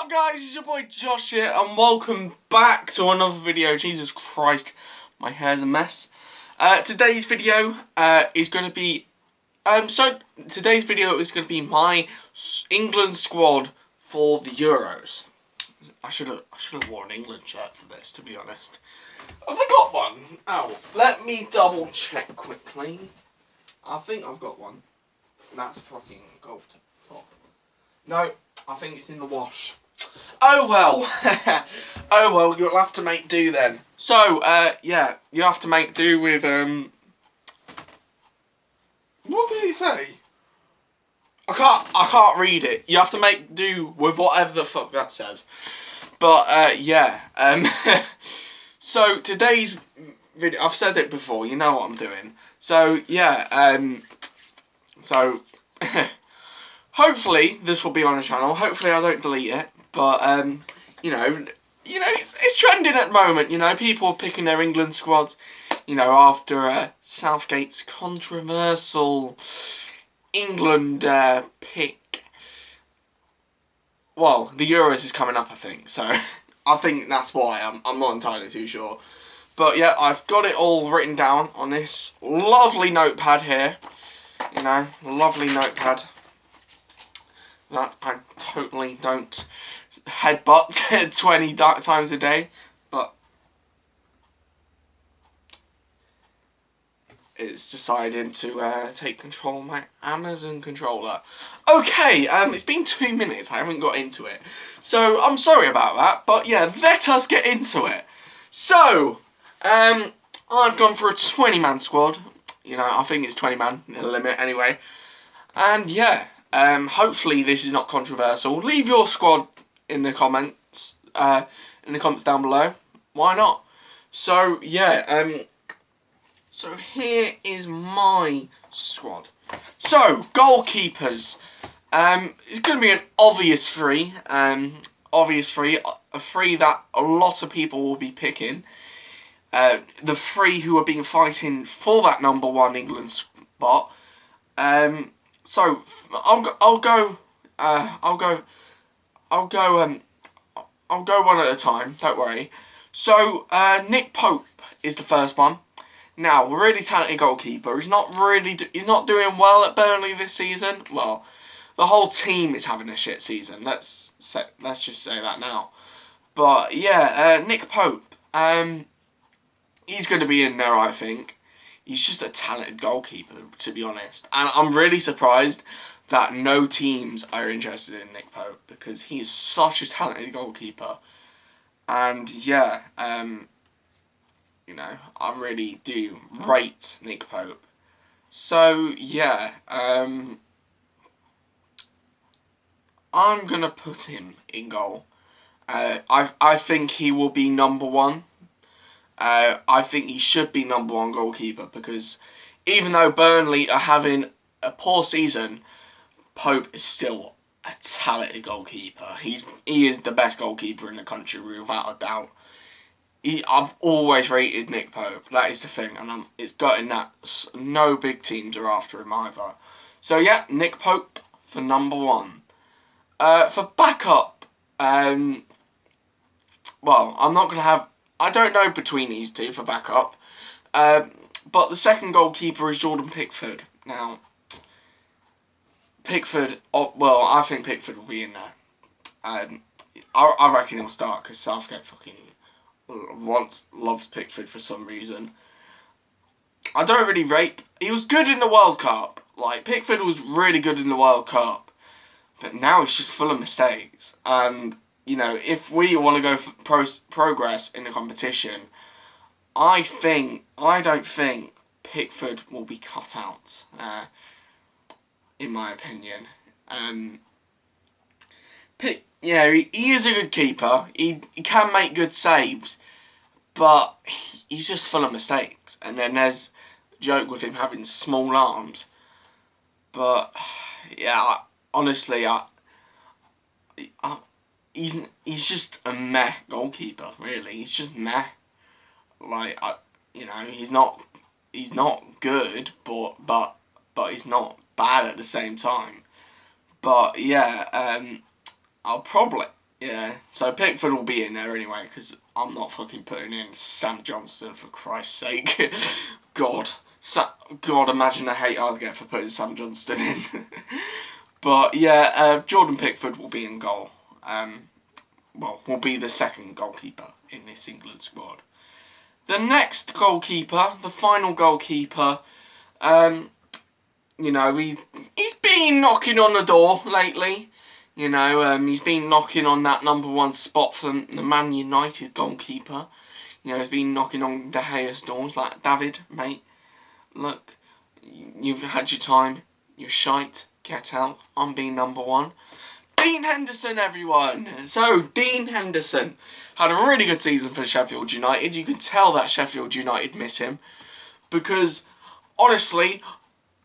up, guys? It's your boy Josh here, and welcome back to another video. Jesus Christ, my hair's a mess. Today's video is going to be today's video is going to be my England squad for the Euros. I should have worn an England shirt for this, to be honest. Have I got one? Oh, let me double check quickly. I think I've got one. That's fucking gold top. No, I think it's in the wash. Oh well. Oh well, you'll have to make do then. So, yeah, you have to make do with, what did it say? I can't read it. You have to make do with whatever the fuck that says. But, yeah, so today's video, I've said it before, you know what I'm doing. So, yeah, hopefully this will be on the channel. Hopefully I don't delete it. But you know, it's trending at the moment. You know, people are picking their England squads. You know, after Southgate's controversial England pick. Well, the Euros is coming up, I think. So I think that's why. I'm not entirely too sure. But yeah, I've got it all written down on this lovely notepad here. You know, lovely notepad that I totally don't headbutt 20 times a day, but it's decided to take control of my Amazon controller. Okay, it's been 2 minutes, I haven't got into it, so I'm sorry about that, but yeah, let us get into it. So, I've gone for a 20-man squad. You know, I think it's 20-man, the limit anyway. And yeah, hopefully this is not controversial. Leave your squad in the comments, down below. Why not? So yeah, so here is my squad. So goalkeepers, it's going to be an obvious three. A three that a lot of people will be picking. The three who have been fighting for that #1 England spot. So I'll go one at a time. Don't worry. So Nick Pope is the first one. Now, really talented goalkeeper. He's not doing well at Burnley this season. Well, the whole team is having a shit season. Let's just say that now. But yeah, Nick Pope. He's going to be in there, I think. He's just a talented goalkeeper, to be honest. And I'm really surprised that no teams are interested in Nick Pope, because he is such a talented goalkeeper. And yeah, you know, I really do rate Nick Pope. So yeah, I'm going to put him in goal. I think he will be #1. I think he should be #1 goalkeeper, because even though Burnley are having a poor season, Pope is still a talented goalkeeper. He is the best goalkeeper in the country, without a doubt. I've always rated Nick Pope. That is the thing, and it's gotten that no big teams are after him either. So yeah, Nick Pope for #1. For backup, well, I'm not gonna have. I don't know between these two for backup, but the second goalkeeper is Jordan Pickford. Now, Pickford, well, I think Pickford will be in there. I reckon he'll start, because Southgate fucking loves Pickford for some reason. I don't really rate. He was good in the World Cup. Like, Pickford was really good in the World Cup, but now he's just full of mistakes. And you know, if we want to go for progress in the competition, I don't think Pickford will be cut out, in my opinion. Yeah, he is a good keeper. He can make good saves, but he's just full of mistakes. And then there's a joke with him having small arms. But yeah, honestly, he's just a meh goalkeeper, really. He's just meh. Like, you know, he's not good, but he's not bad at the same time. But yeah, I'll probably Yeah, so Pickford will be in there anyway, because I'm not fucking putting in Sam Johnston, for Christ's sake. God. God, imagine the hate I'd get for putting Sam Johnston in. But yeah, Jordan Pickford will be in goal. Will be the second goalkeeper in this England squad. The next goalkeeper, the final goalkeeper, he's been knocking on the door lately. He's been knocking on that number one spot for the Man United goalkeeper. He's been knocking on De Gea's doors, like, David, mate, look, you've had your time, you're shite, get out, I'm being number one. Dean Henderson, everyone! So, Dean Henderson had a really good season for Sheffield United. You can tell that Sheffield United miss him, because, honestly,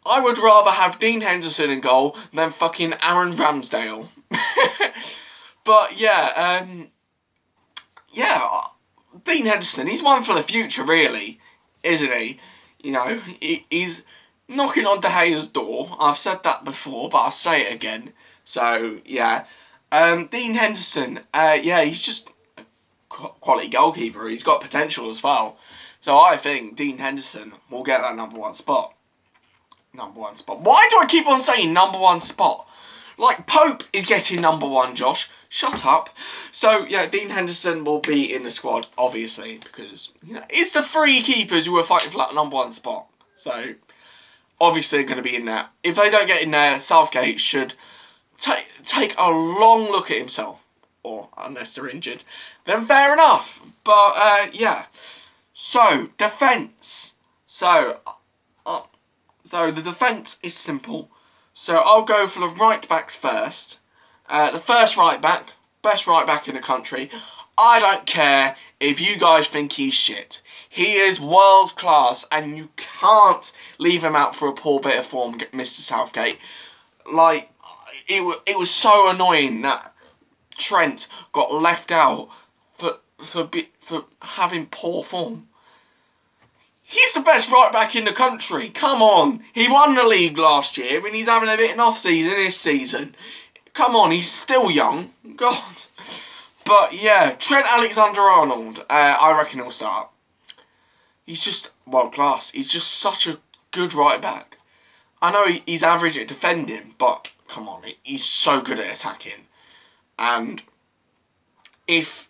I would rather have Dean Henderson in goal than fucking Aaron Ramsdale. But yeah, Dean Henderson, he's one for the future, really, isn't he? He's knocking on De Gea's door. I've said that before, but I'll say it again. So, yeah. Dean Henderson, he's just a quality goalkeeper. He's got potential as well. So I think Dean Henderson will get that number one spot. Number one spot. Why do I keep on saying number one spot? Like, Pope is getting number one, Josh. Shut up. So, yeah, Dean Henderson will be in the squad, obviously, because, it's the three keepers who are fighting for that number one spot. So, obviously they're going to be in there. If they don't get in there, Southgate should take a long look at himself. Or, unless they're injured, then fair enough. But, yeah. So, defence. So the defence is simple. So I'll go for the right backs first. The first right back, best right back in the country. I don't care if you guys think he's shit. He is world class, and you can't leave him out for a poor bit of form, Mr. Southgate. Like, it was so annoying that Trent got left out for having poor form. He's the best right back in the country. Come on. He won the league last year and he's having a bit of an off-season this season. Come on, he's still young. God. But yeah, Trent Alexander-Arnold, I reckon he'll start. He's just world class. He's just such a good right back. I know he's average at defending, but come on, he's so good at attacking. And if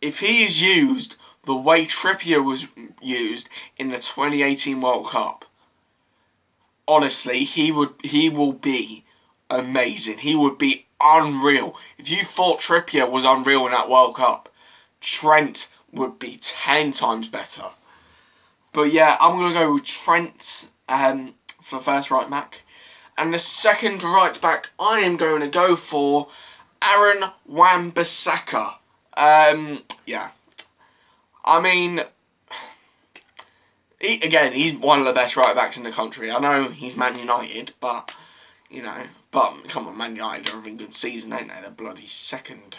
he is used the way Trippier was used in the 2018 World Cup, honestly, he will be amazing. He would be unreal. If you thought Trippier was unreal in that World Cup, Trent would be 10 times better. But yeah, I'm going to go with Trent for the first right back. And the second right back, I am going to go for Aaron Wan-Bissaka. Yeah. I mean, he's one of the best right backs in the country. I know he's Man United, but come on, Man United are having a good season, ain't they? They're bloody second.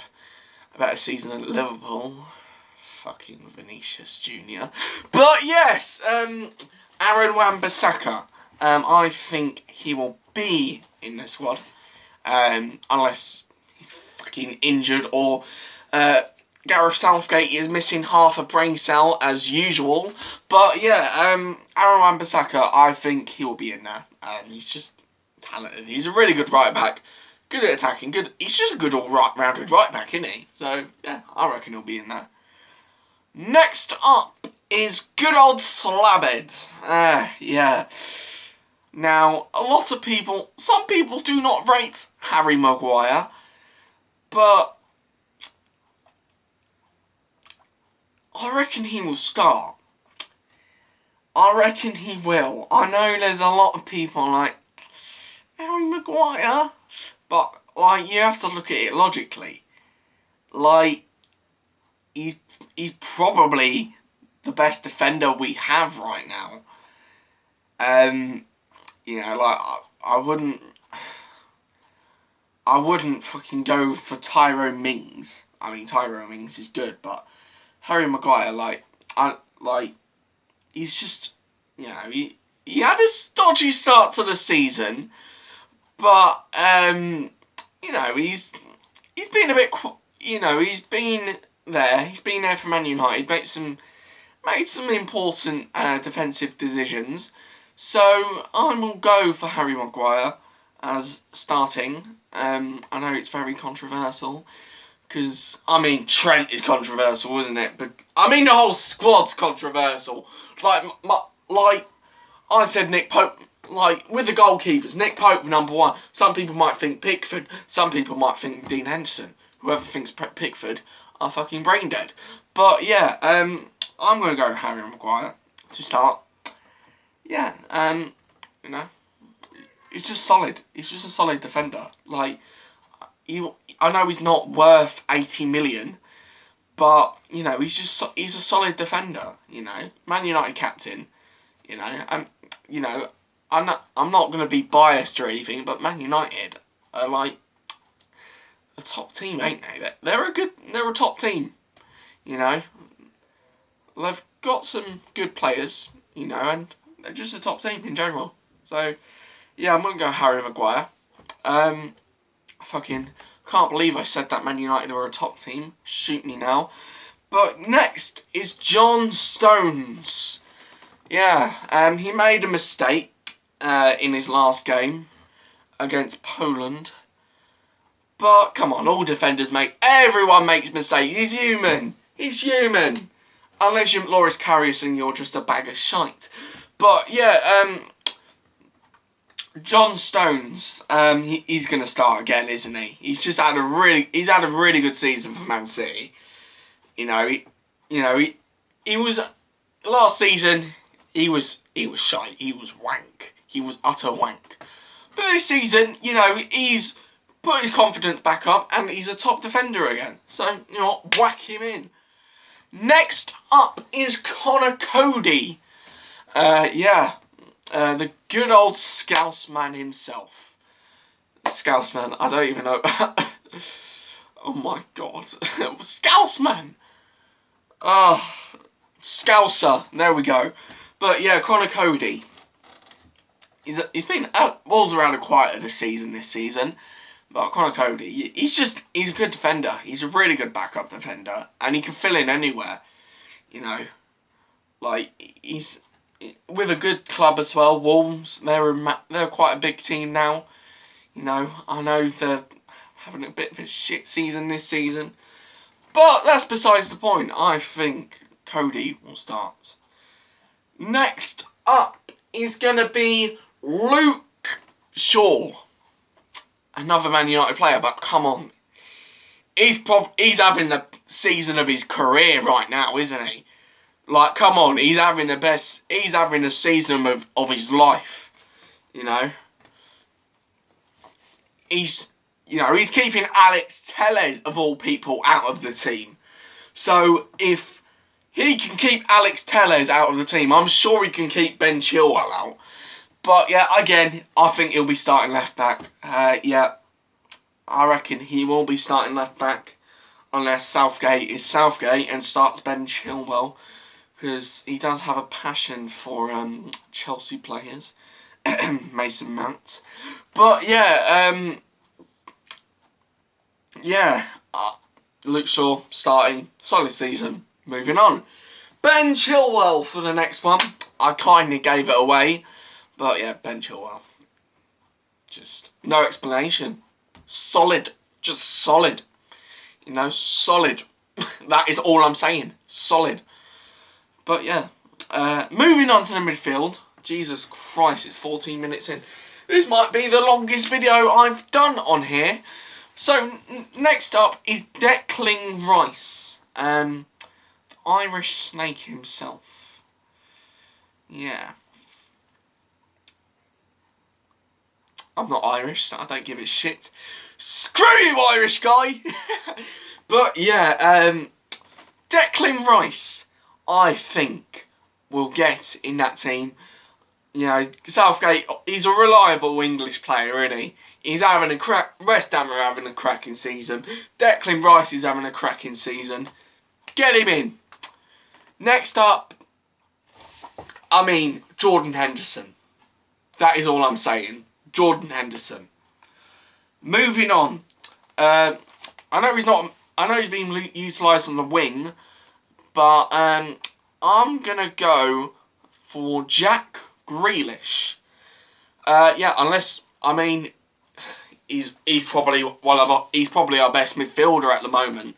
A better season than Liverpool. Fucking Vinicius Jr. But yes, Aaron Wan-Bissaka. I think he will be in the squad, unless he's fucking injured or Gareth Southgate is missing half a brain cell as usual. But yeah, Aaron Wan-Bissaka, I think he will be in there. He's just talented. He's a really good right back. Good at attacking. Good. He's just a good all-rounded right back, isn't he? So yeah, I reckon he'll be in there. Next up is good old Slabhead. Yeah. Now, some people do not rate Harry Maguire, but I reckon he will start. I reckon he will. I know there's a lot of people like, Harry Maguire, but, like, you have to look at it logically. Like, he's probably the best defender we have right now. I wouldn't fucking go for Tyrone Mings. I mean, Tyrone Mings is good, but Harry Maguire, he's just, he had a dodgy start to the season, but, he's been a bit you know, he's been there. He's been there for Man United. Made some important defensive decisions. So I will go for Harry Maguire as starting. I know it's very controversial. Because, I mean, Trent is controversial, isn't it? But I mean, the whole squad's controversial. Like I said, Nick Pope. Like, with the goalkeepers, Nick Pope, number one. Some people might think Pickford. Some people might think Dean Henderson. Whoever thinks Pickford are fucking brain dead. But, yeah, I'm going to go Harry Maguire to start. Yeah, you know, he's just solid. He's just a solid defender. Like, I know he's not worth 80 million, but you know he's a solid defender. You know, Man United captain. You know, you know, I'm not going to be biased or anything, but Man United are like a top team, ain't they? They're a top team. You know, they've got some good players. You know, and they're just a top team in general. So yeah, I'm going to go Harry Maguire. Fucking can't believe I said that Man United were a top team. Shoot me now. But next is John Stones. Yeah, he made a mistake in his last game against Poland. But come on, all defenders everyone makes mistakes. He's human. He's human. Unless you're Loris Karius and you're just a bag of shite. But yeah, John Stones, he's going to start again, isn't he? He's had a really good season for Man City. He was last season. He was shite. He was wank. He was utter wank. But this season, you know, he's put his confidence back up and he's a top defender again. So you know what, whack him in. Next up is Connor Cody. The good old Scousman himself. Scousman, I don't even know. Oh my god. Scousman! Scouser, there we go. But yeah, Connor Cody. He's been balls around it quieter this season. But Connor Cody, he's a good defender. He's a really good backup defender. And he can fill in anywhere. You know. Like, he's with a good club as well, Wolves. They're quite a big team now. You know, I know they're having a bit of a shit season this season. But that's besides the point. I think Cody will start. Next up is going to be Luke Shaw. Another Man United player, but come on. He's having the season of his career right now, isn't he? Like, come on, he's having the season of his life, you know. He's keeping Alex Telles, of all people, out of the team. So, if he can keep Alex Telles out of the team, I'm sure he can keep Ben Chilwell out. But, yeah, again, I think he'll be starting left-back. Yeah, I reckon he will be starting left-back, unless Southgate is Southgate and starts Ben Chilwell. Because he does have a passion for Chelsea players. Mason Mount. But yeah, Luke Shaw starting, solid season. Moving on. Ben Chilwell for the next one. I kindly gave it away. But yeah, Ben Chilwell. Just no explanation. Solid. Just solid. You know, solid. That is all I'm saying. Solid. But yeah, moving on to the midfield. Jesus Christ, it's 14 minutes in. This might be the longest video I've done on here. So, next up is Declan Rice. The Irish snake himself. Yeah. I'm not Irish, so I don't give a shit. Screw you, Irish guy! But yeah, Declan Rice, I think, will get in that team. You know, Southgate, he's a reliable English player, isn't he? He's having a crack. West Ham are having a cracking season. Declan Rice is having a cracking season. Get him in. Next up, Jordan Henderson. That is all I'm saying. Jordan Henderson. Moving on. I know he's not I know he's been utilised on the wing, but I'm going to go for Jack Grealish. Yeah, unless, I mean, he's probably he's probably our best midfielder at the moment.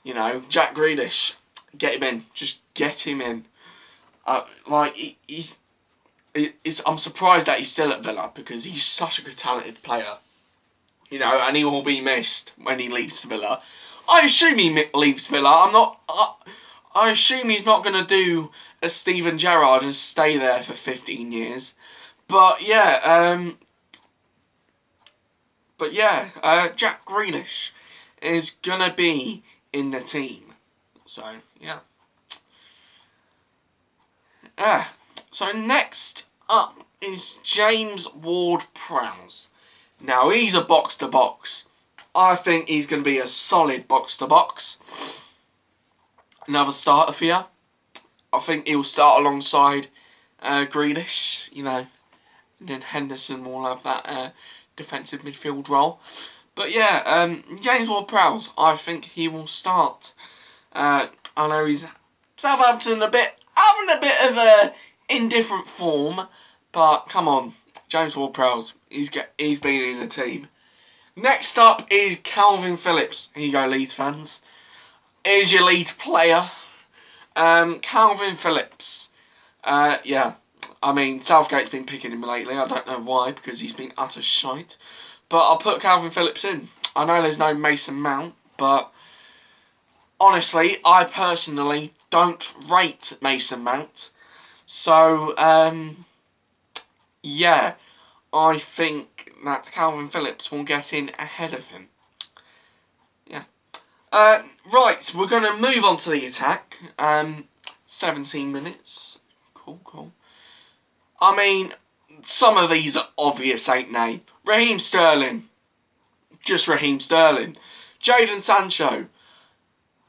You know, Jack Grealish, get him in. Just get him in. I'm surprised that he's still at Villa because he's such a good, talented player. You know, and he will be missed when he leaves Villa. I assume he leaves Villa. I assume he's not going to do a Steven Gerrard and stay there for 15 years. But yeah, Jack Grealish is going to be in the team. So, yeah. So next up is James Ward-Prowse. Now, he's a box-to-box. I think he's going to be a solid box-to-box. Another starter for you. I think he'll start alongside Grealish, you know. And then Henderson will have that defensive midfield role. But yeah, James Ward-Prowse, I think he will start. I know he's Southampton having a bit of a indifferent form, but come on, James Ward-Prowse, he's been in the team. Next up is Calvin Phillips. Here you go, Leeds fans. Here's your Leeds player, Calvin Phillips. Yeah, I mean, Southgate's been picking him lately. I don't know why, because he's been utter shite. But I'll put Calvin Phillips in. I know there's no Mason Mount, but honestly, I personally don't rate Mason Mount. So, yeah, I think that Calvin Phillips will get in ahead of him. Yeah. Right, we're going to move on to the attack. 17 minutes. Cool. I mean, some of these are obvious, ain't they? Raheem Sterling. Just Raheem Sterling. Jadon Sancho.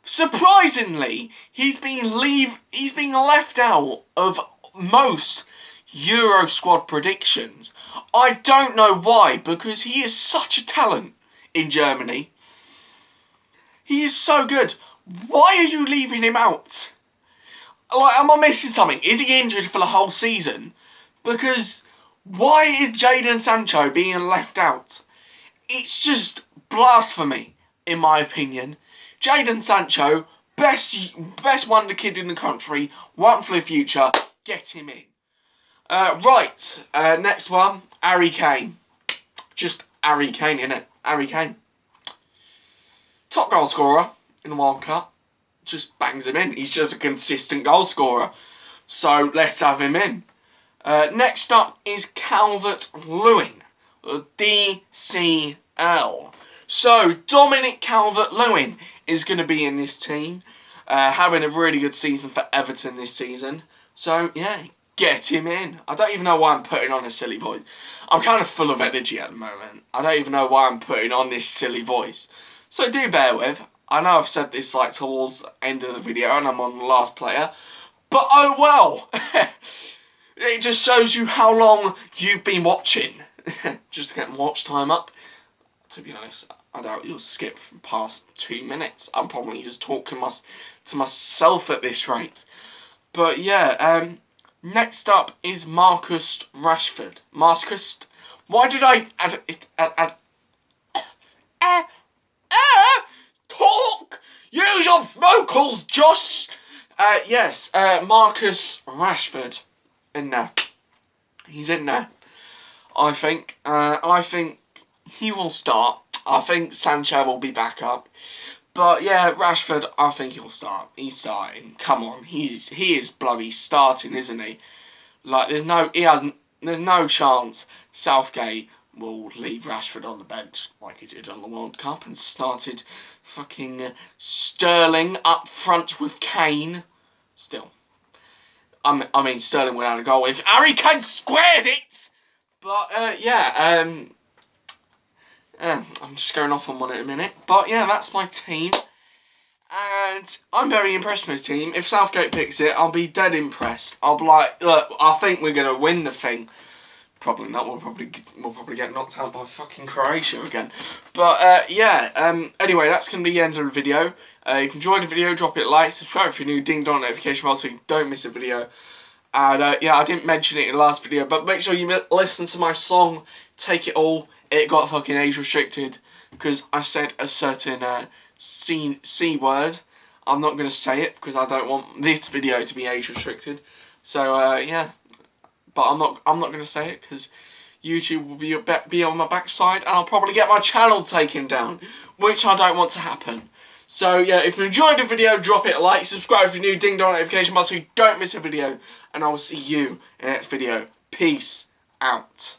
Surprisingly, he's been left out of most Euro squad predictions. I don't know why, because he is such a talent in Germany. He is so good. Why are you leaving him out? Like, am I missing something? Is he injured for the whole season? Because why is Jadon Sancho being left out? It's just blasphemy, in my opinion. Jadon Sancho, best wonder kid in the country, one for the future, get him in. Right, next one, Harry Kane. Just Harry Kane, innit? Harry Kane. Top goal scorer in the World Cup. Just bangs him in. He's just a consistent goal scorer. So let's have him in. Next up is Calvert-Lewin, DCL. So Dominic Calvert-Lewin is going to be in this team, having a really good season for Everton this season. So yeah, get him in. I don't even know why I'm putting on a silly voice. I'm kind of full of energy at the moment. I don't even know why I'm putting on this silly voice. So do bear with. I know I've said this like towards the end of the video and I'm on the last player. But oh well. It just shows you how long you've been watching. Just to get my watch time up. To be honest, I doubt you'll skip past 2 minutes. I'm probably just talking to myself at this rate. But yeah, next up is Marcus Rashford. Marcus, why did I add talk? Use your vocals, Josh. Yes, Marcus Rashford in there. He's in there. I think he will start. I think Sancho will be back up. But yeah, Rashford, I think he'll start. He's starting. Come on, he is bloody starting, isn't he? Like there's no chance Southgate will leave Rashford on the bench like he did on the World Cup and started fucking Sterling up front with Kane. Still, I mean Sterling went out a goal if Harry Kane squared it. But yeah, I'm just going off on one in a minute. But yeah, that's my team. And I'm very impressed with this team. If Southgate picks it, I'll be dead impressed. I'll be like, look, I think we're going to win the thing. Probably not. We'll probably get knocked out by fucking Croatia again. But yeah. Anyway, that's gonna be the end of the video. If you enjoyed the video, drop it a like, subscribe if you're new, ding dong notification bell so you don't miss a video. And yeah, I didn't mention it in the last video, but make sure you listen to my song "Take It All." It got fucking age restricted because I said a certain C word. I'm not gonna say it because I don't want this video to be age restricted. So yeah. But I'm not going to say it because YouTube will be on my backside and I'll probably get my channel taken down, which I don't want to happen. So yeah, if you enjoyed the video, drop it a like, subscribe if you're new, ding dong notification bell so you don't miss a video, and I will see you in the next video. Peace out.